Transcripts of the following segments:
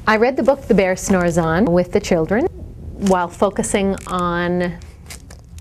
I read the book The Bear Snores On with the children while focusing on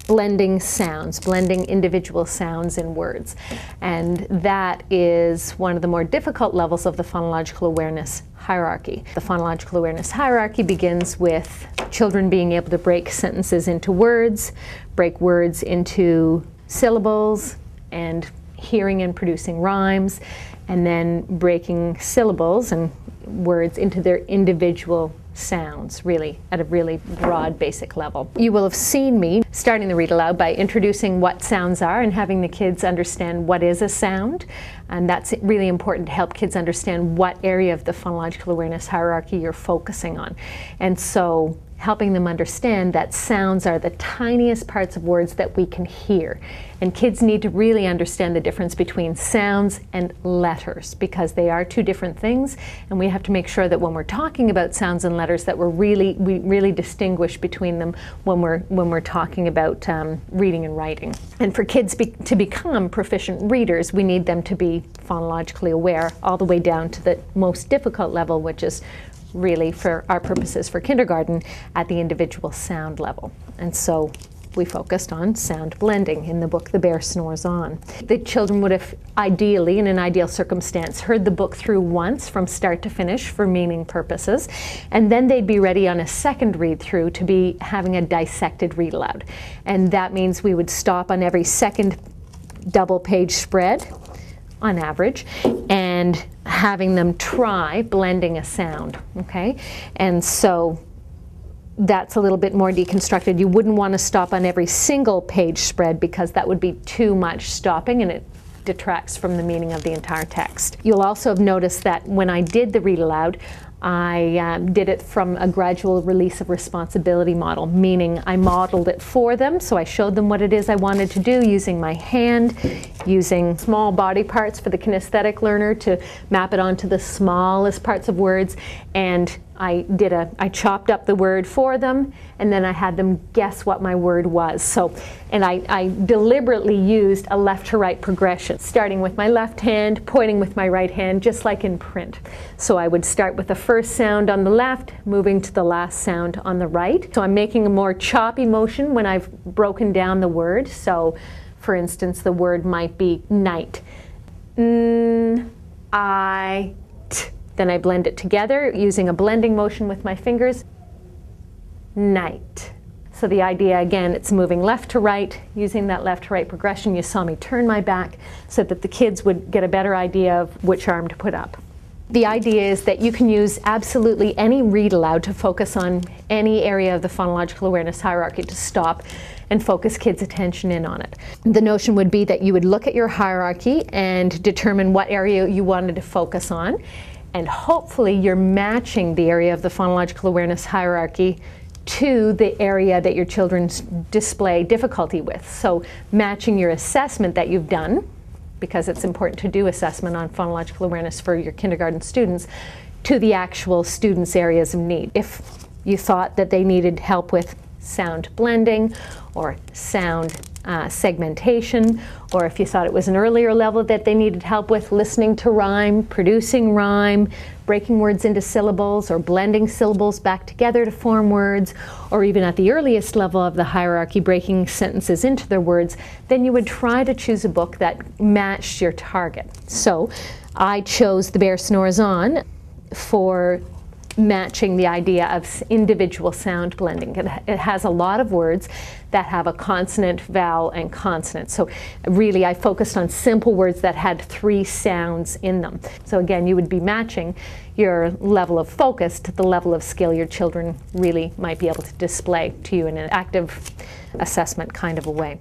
blending sounds, blending individual sounds in words. And that is one of the more difficult levels of the phonological awareness hierarchy. The phonological awareness hierarchy begins with children being able to break sentences into words, break words into syllables, and hearing and producing rhymes, and then breaking syllables and words into their individual sounds, really, at a really broad, basic level. You will have seen me starting the read aloud by introducing what sounds are and having the kids understand what is a sound. And that's really important to help kids understand what area of the phonological awareness hierarchy you're focusing on. And so helping them understand that sounds are the tiniest parts of words that we can hear. And kids need to really understand the difference between sounds and letters, because they are two different things, and we have to make sure that when we're talking about sounds and letters that we really distinguish between them when we're talking about reading and writing. And for kids to become proficient readers, we need them to be phonologically aware all the way down to the most difficult level, which is really, for our purposes for kindergarten, at the individual sound level. And so we focused on sound blending in the book The Bear Snores On. The children would have ideally, in an ideal circumstance, heard the book through once from start to finish for meaning purposes, and then they'd be ready on a second read through to be having a dissected read aloud. And that means we would stop on every second double page spread on average, and having them try blending a sound, okay? And so that's a little bit more deconstructed. You wouldn't want to stop on every single page spread, because that would be too much stopping and it detracts from the meaning of the entire text. You'll also have noticed that when I did the read aloud, I did it from a gradual release of responsibility model, meaning I modeled it for them. So I showed them what it is I wanted to do using my hand, using small body parts for the kinesthetic learner to map it onto the smallest parts of words. And I chopped up the word for them, and then I had them guess what my word was. So, and I deliberately used a left to right progression, starting with my left hand, pointing with my right hand, just like in print. So I would start with the first sound on the left, moving to the last sound on the right. So I'm making a more choppy motion when I've broken down the word. So, for instance, the word might be night. Then I blend it together using a blending motion with my fingers. Night. So the idea, again, it's moving left to right, using that left to right progression. You saw me turn my back so that the kids would get a better idea of which arm to put up. The idea is that you can use absolutely any read aloud to focus on any area of the phonological awareness hierarchy, to stop and focus kids' attention in on it. The notion would be that you would look at your hierarchy and determine what area you wanted to focus on, and hopefully you're matching the area of the phonological awareness hierarchy to the area that your children display difficulty with. So matching your assessment that you've done, because it's important to do assessment on phonological awareness for your kindergarten students, to the actual students' areas of need. If you thought that they needed help with sound blending or sound segmentation, or if you thought it was an earlier level that they needed help with listening to rhyme, producing rhyme, breaking words into syllables, or blending syllables back together to form words, or even at the earliest level of the hierarchy, breaking sentences into their words, then you would try to choose a book that matched your target. So I chose The Bear Snores On for matching the idea of individual sound blending. It has a lot of words that have a consonant, vowel, and consonant. So really I focused on simple words that had 3 sounds in them. So again, you would be matching your level of focus to the level of skill your children really might be able to display to you in an active assessment kind of a way.